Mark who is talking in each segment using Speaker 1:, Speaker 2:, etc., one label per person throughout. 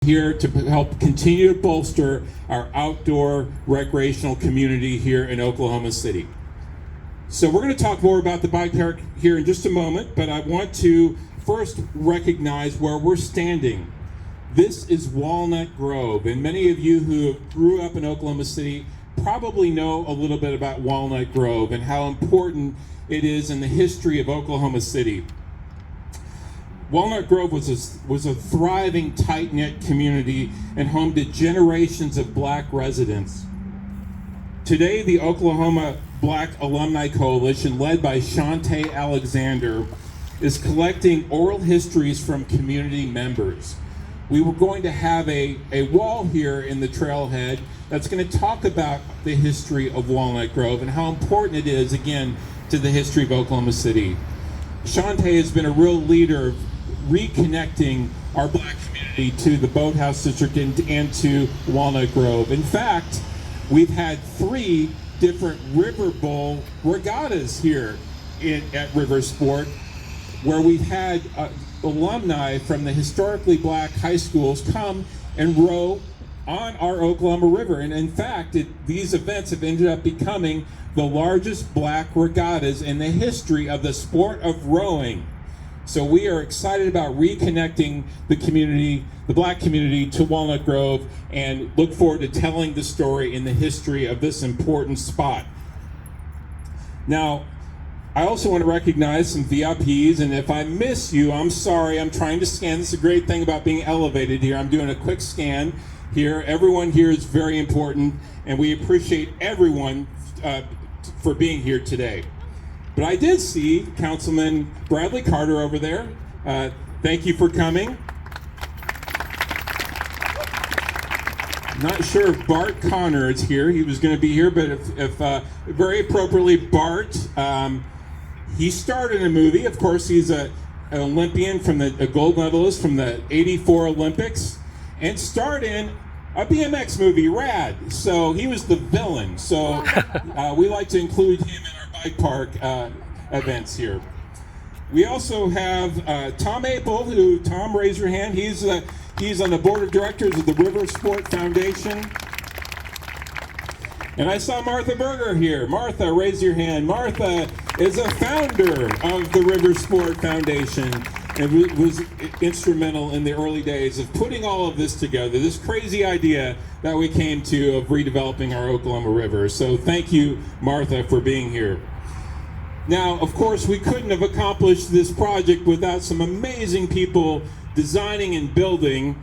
Speaker 1: here to help continue to bolster our outdoor recreational community here in Oklahoma City. So we're going to talk more about the bike park here in just a moment, but I want to first recognize where we're standing. This is Walnut Grove, and many of you who grew up in Oklahoma City probably know a little bit about Walnut Grove and how important it is in the history of Oklahoma City. Walnut Grove was a thriving, tight-knit community and home to generations of Black residents. Today, the Oklahoma Black Alumni Coalition, led by Shante Alexander, is collecting oral histories from community members. We were going to have a wall here in the Trailhead that's going to talk about the history of Walnut Grove and how important it is, again, to the history of Oklahoma City. Shante has been a real leader of reconnecting our Black community to the Boathouse District and to Walnut Grove. In fact, we've had 3 different River Bowl regattas here at Riversport, where we've had alumni from the historically Black high schools come and row on our Oklahoma River. And in fact, these events have ended up becoming the largest Black regattas in the history of the sport of rowing. So we are excited about reconnecting the community, the Black community, to Walnut Grove, and look forward to telling the story in the history of this important spot. Now, I also want to recognize some VIPs, and if I miss you, I'm sorry. I'm trying to scan. This is a great thing about being elevated here. I'm doing a quick scan here. Everyone here is very important, and we appreciate everyone for being here today. But I did see Councilman Bradley Carter over there. Thank you for coming. Not sure if Bart Connor is here. He was going to be here, but if very appropriately, Bart, he starred in a movie. Of course, he's an Olympian, a gold medalist from the '84 Olympics, and starred in a BMX movie, Rad. So he was the villain. So we like to include him in our bike park events here. We also have Tom Apel, Tom, raise your hand. He's on the board of directors of the Riversport Foundation. And I saw Martha Berger here. Martha, raise your hand. Martha is a founder of the Riversport Foundation and was instrumental in the early days of putting all of this together, this crazy idea that we came to of redeveloping our Oklahoma River. So thank you, Martha, for being here. Now, of course, we couldn't have accomplished this project without some amazing people designing and building.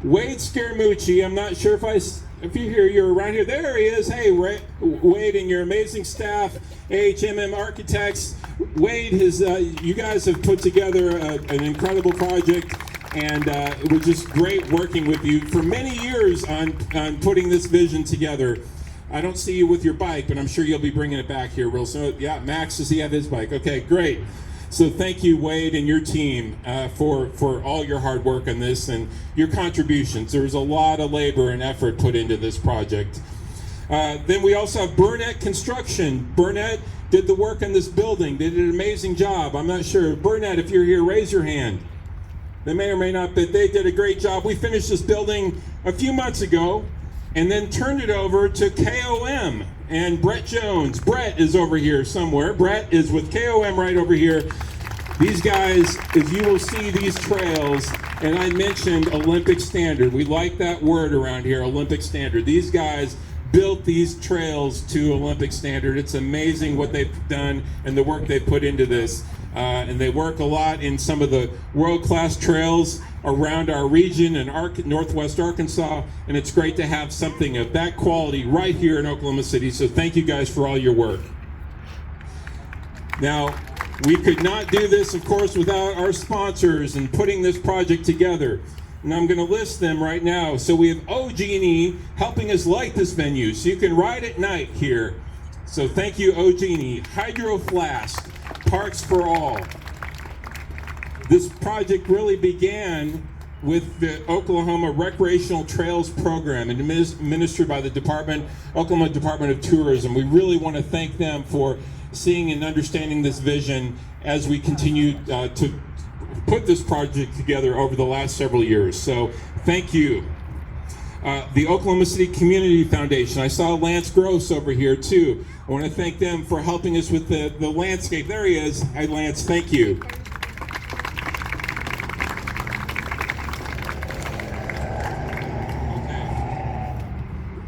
Speaker 1: Wade Scaramucci, I'm not sure if you're around here. There he is. Hey, Wade and your amazing staff, AHMM Architects. Wade, you guys have put together an incredible project, and it was just great working with you for many years on putting this vision together. I don't see you with your bike, but I'm sure you'll be bringing it back here real soon. Yeah, Max, does he have his bike? Okay, great. So thank you, Wade, and your team for all your hard work on this and your contributions. There was a lot of labor and effort put into this project. Then we also have Burnett Construction. Burnett did the work on this building. They did an amazing job. I'm not sure. Burnett, if you're here, raise your hand. They may or may not, but they did a great job. We finished this building a few months ago and then turned it over to KOM and Brett Jones. Brett is over here somewhere. Brett is with KOM right over here. These guys, as you will see these trails, and I mentioned Olympic standard. We like that word around here, Olympic standard. These guys built these trails to Olympic standard. It's amazing what they've done and the work they've put into this. And they work a lot in some of the world-class trails around our region in Northwest Arkansas, and it's great to have something of that quality right here in Oklahoma City. So thank you guys for all your work. Now, we could not do this, of course, without our sponsors and putting this project together. And I'm going to list them right now. So we have OG&E helping us light this venue so you can ride at night here. So thank you, OG&E. Hydro Flask, Parks for All. This project really began with the Oklahoma Recreational Trails Program administered by the Oklahoma Department of Tourism. We really want to thank them for seeing and understanding this vision as we continue to put this project together over the last several years. So thank you. The Oklahoma City Community Foundation. I saw Lance Gross over here too. I want to thank them for helping us with the landscape. There he is. Hi Lance, thank you.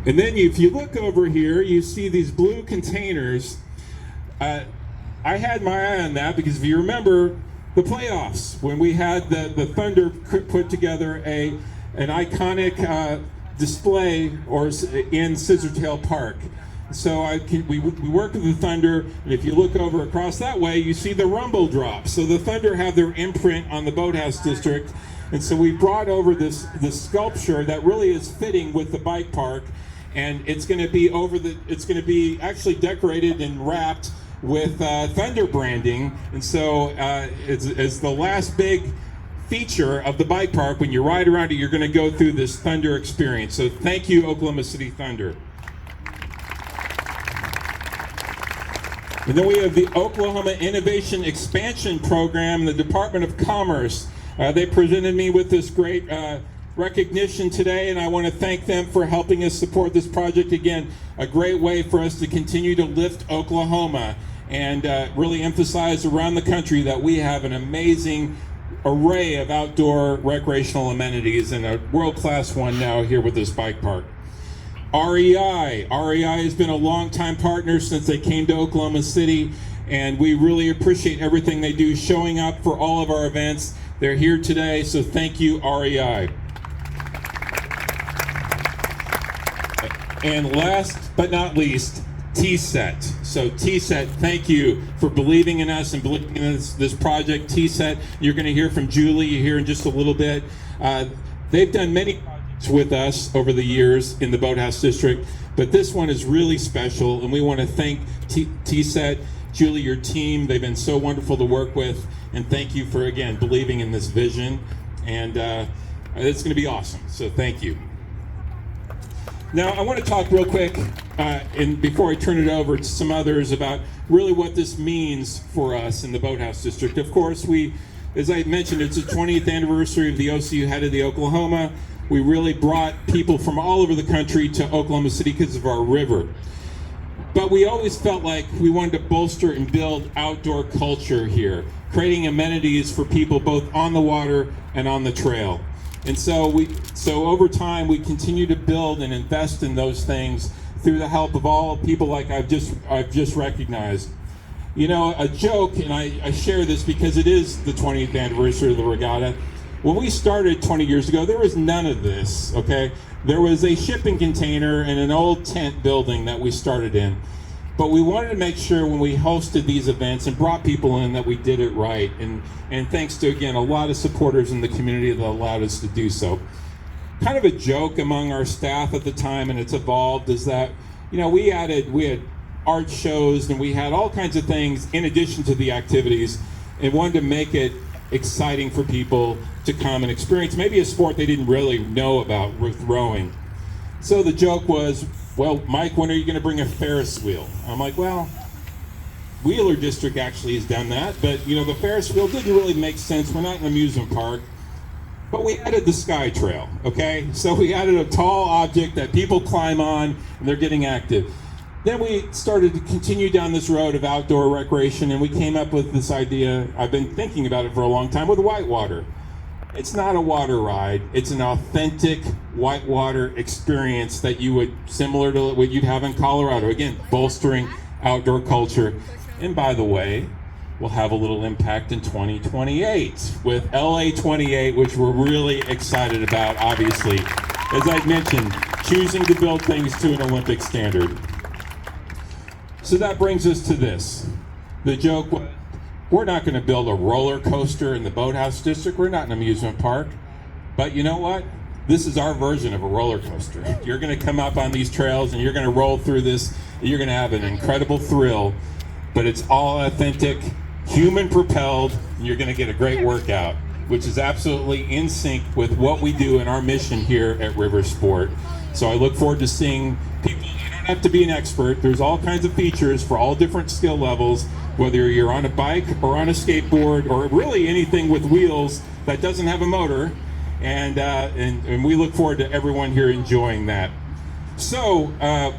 Speaker 1: And then if you look over here, you see these blue containers. I had my eye on that because if you remember the playoffs, when we had the Thunder put together an iconic display in Scissortail Park. So we worked with the Thunder, and if you look over across that way, you see the rumble drop. So the Thunder have their imprint on the Boathouse District, and so we brought over this sculpture that really is fitting with the bike park. And it's going to be actually decorated and wrapped with Thunder branding. And so it's the last big feature of the bike park. When you ride around it, you're going to go through this Thunder experience. So thank you, Oklahoma City Thunder. And then we have the Oklahoma Innovation Expansion Program, the Department of Commerce. They presented me with this great recognition today, and I want to thank them for helping us support this project. Again, a great way for us to continue to lift Oklahoma and really emphasize around the country that we have an amazing array of outdoor recreational amenities and a world-class one now here with this bike park. REI has been a long-time partner since they came to Oklahoma City, and we really appreciate everything they do, showing up for all of our events. They're here today, so thank you, REI. And last but not least, TSET. So TSET, thank you for believing in us and believing in this project. TSET, you're going to hear from Julie here in just a little bit. They've done many projects with us over the years in the Boathouse District, but this one is really special, and we want to thank TSET, Julie, your team. They've been so wonderful to work with, and thank you for, again, believing in this vision. And it's going to be awesome, so thank you. Now, I want to talk real quick, and before I turn it over to some others, about really what this means for us in the Boathouse District. Of course, as I mentioned, it's the 20th anniversary of the OCU Head of the Oklahoma. We really brought people from all over the country to Oklahoma City because of our river. But we always felt like we wanted to bolster and build outdoor culture here, creating amenities for people both on the water and on the trail. And so over time, we continue to build and invest in those things through the help of all people like I've just recognized. You know, a joke, and I share this because it is the 20th anniversary of the regatta. When we started 20 years ago, there was none of this, okay? There was a shipping container and an old tent building that we started in. But we wanted to make sure when we hosted these events and brought people in that we did it right. And thanks to, again, a lot of supporters in the community that allowed us to do so. Kind of a joke among our staff at the time, and it's evolved, is that, you know, we had art shows and we had all kinds of things in addition to the activities, and wanted to make it exciting for people to come and experience maybe a sport they didn't really know about with rowing. So the joke was, well, Mike, when are you going to bring a Ferris wheel? I'm like, well, Wheeler District actually has done that, but you know, the Ferris wheel didn't really make sense. We're not an amusement park. But we added the Sky Trail, okay? So we added a tall object that people climb on and they're getting active. Then we started to continue down this road of outdoor recreation, and we came up with this idea. I've been thinking about it for a long time with whitewater. It's not a water ride. It's an authentic whitewater experience that you would, similar to what you'd have in Colorado. Again, bolstering outdoor culture. And by the way, we'll have a little impact in 2028 with LA 28, which we're really excited about, obviously. As I mentioned, choosing to build things to an Olympic standard. So that brings us to this. The joke was, we're not going to build a roller coaster in the Boathouse District. We're not an amusement park. But you know what? This is our version of a roller coaster. You're going to come up on these trails and you're going to roll through this. You're going to have an incredible thrill. But it's all authentic, human propelled, and you're going to get a great workout, which is absolutely in sync with what we do in our mission here at Riversport. So I look forward to seeing people in our don't have to be an expert. There's all kinds of features for all different skill levels, whether you're on a bike or on a skateboard or really anything with wheels that doesn't have a motor. And we look forward to everyone here enjoying that. So,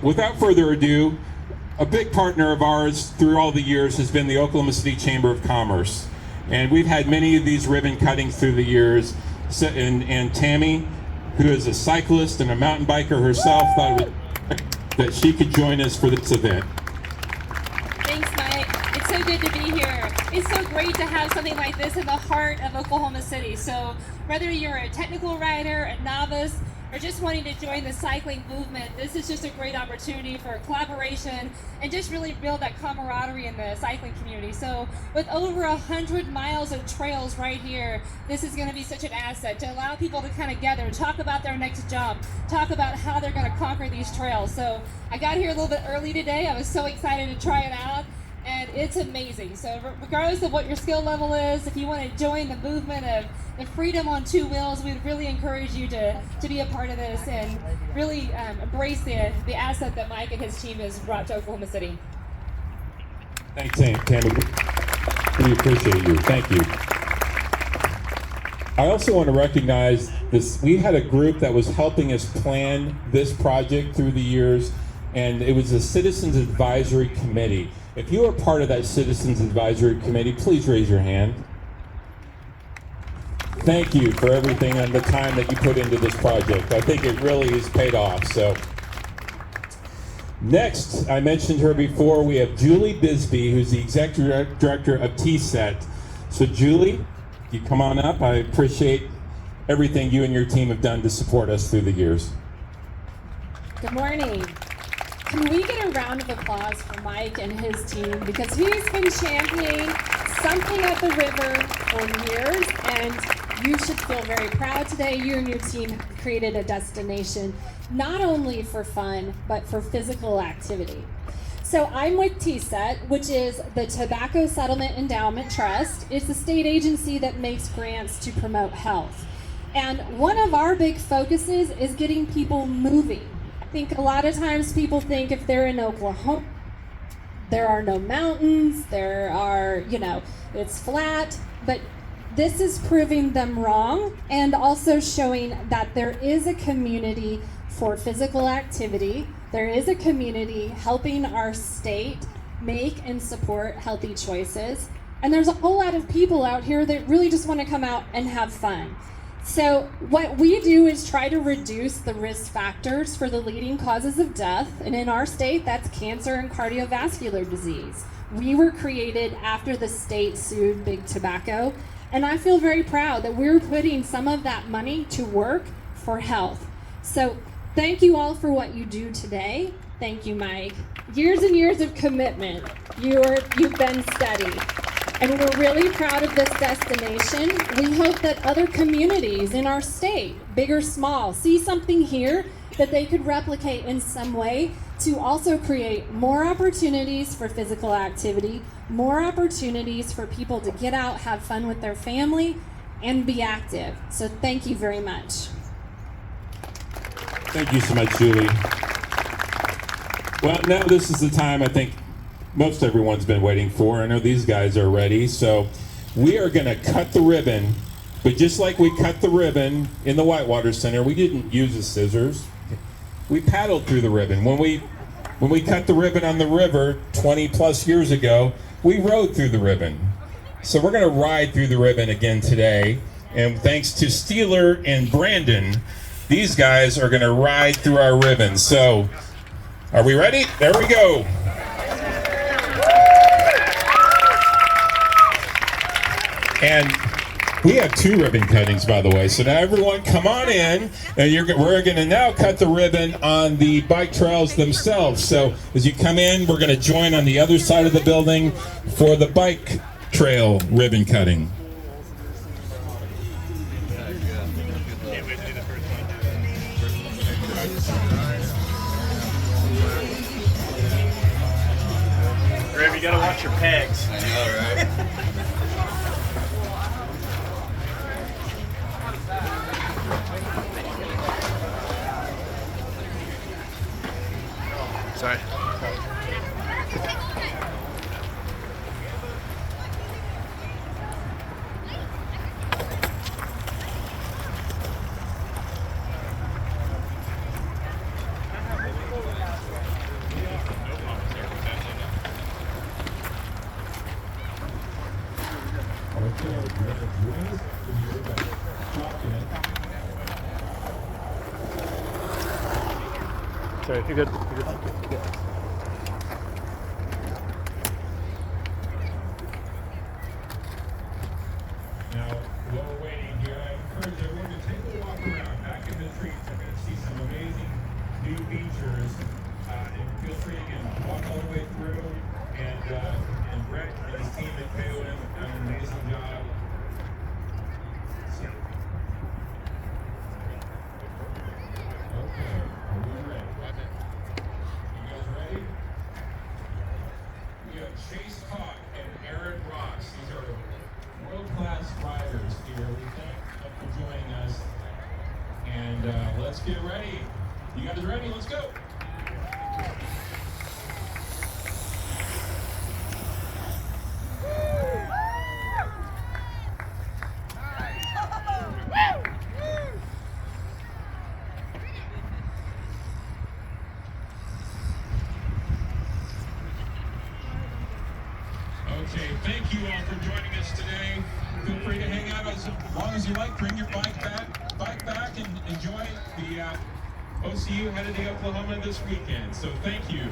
Speaker 1: without further ado, a big partner of ours through all the years has been the Oklahoma City Chamber of Commerce. And we've had many of these ribbon cuttings through the years. And Tammy, who is a cyclist and a mountain biker herself, thought that she could join us for this event.
Speaker 2: Thanks, Mike. It's so good to be here. It's so great to have something like this in the heart of Oklahoma City. So whether you're a technical rider, a novice, or just wanting to join the cycling movement, this is just a great opportunity for collaboration and just really build that camaraderie in the cycling community. So with over 100 miles of trails right here, this is going to be such an asset to allow people to kind of gather, talk about their next jump, talk about how they're going to conquer these trails. So I got here a little bit early today. I was so excited to try it out. And it's amazing. So regardless of what your skill level is, if you want to join the movement of the freedom on two wheels, we'd really encourage you to be a part of this and really embrace the asset that Mike and his team has brought to Oklahoma City.
Speaker 1: Thanks, Tammy. We appreciate you. Thank you. I also want to recognize this. We had a group that was helping us plan this project through the years, and it was a Citizens Advisory Committee. If you are part of that Citizens Advisory Committee, please raise your hand. Thank you for everything and the time that you put into this project. I think it really has paid off. So, next, I mentioned her before, we have Julie Bisbee, who's the Executive Director of TSET. So Julie, you come on up. I appreciate everything you and your team have done to support us through the years.
Speaker 3: Good morning. Can we get a round of applause for Mike and his team, because he's been championing something at the river for years, and you should feel very proud today. You and your team have created a destination not only for fun, but for physical activity. So I'm with TSET, which is the Tobacco Settlement Endowment Trust. It's a state agency that makes grants to promote health. And one of our big focuses is getting people moving. I think a lot of times people think if they're in Oklahoma, there are no mountains, it's flat, but this is proving them wrong and also showing that there is a community for physical activity. There is a community helping our state make and support healthy choices. And there's a whole lot of people out here that really just want to come out and have fun. So what we do is try to reduce the risk factors for the leading causes of death. And in our state, that's cancer and cardiovascular disease. We were created after the state sued Big Tobacco. And I feel very proud that we're putting some of that money to work for health. So thank you all for what you do today. Thank you, Mike. Years and years of commitment. You've been steady. And we're really proud of this destination. We hope that other communities in our state, big or small, see something here that they could replicate in some way to also create more opportunities for physical activity, more opportunities for people to get out, have fun with their family, and be active. So thank you very much.
Speaker 1: Thank you so much, Julie. Well, now this is the time I think most everyone's been waiting for. I know these guys are ready. So we are going to cut the ribbon, but just like we cut the ribbon in the Whitewater Center, we didn't use the scissors. We paddled through the ribbon. When we cut the ribbon on the river 20 plus years ago, we rode through the ribbon. So we're going to ride through the ribbon again today. And thanks to Steeler and Brandon, these guys are going to ride through our ribbon. So are we ready? There we go. And we have 2 ribbon cuttings, by the way. So now everyone come on in, and we're going to now cut the ribbon on the bike trails themselves. So as you come in, we're going to join on the other side of the building for the bike trail ribbon cutting.
Speaker 4: Rev, you gotta watch your pegs.
Speaker 5: I know, right? Sorry. Sorry, you're good. You're good.
Speaker 1: Now, while we're waiting here, I encourage everyone to take a walk around. Back in the trees, you're going to see some amazing new features. And feel free to walk all the way through. And Brett and his team at KOM have done an amazing job. So, okay, are we ready? You guys ready? We have Chase Hawk and Aaron Ross. These are world-class riders here. We thank them for joining us. And let's get ready. You guys ready? Let's go. Okay, thank you all for joining us today. Feel free to hang out as long as you like. Bring your bike back and enjoy the OCU headed to Oklahoma this weekend. So thank you.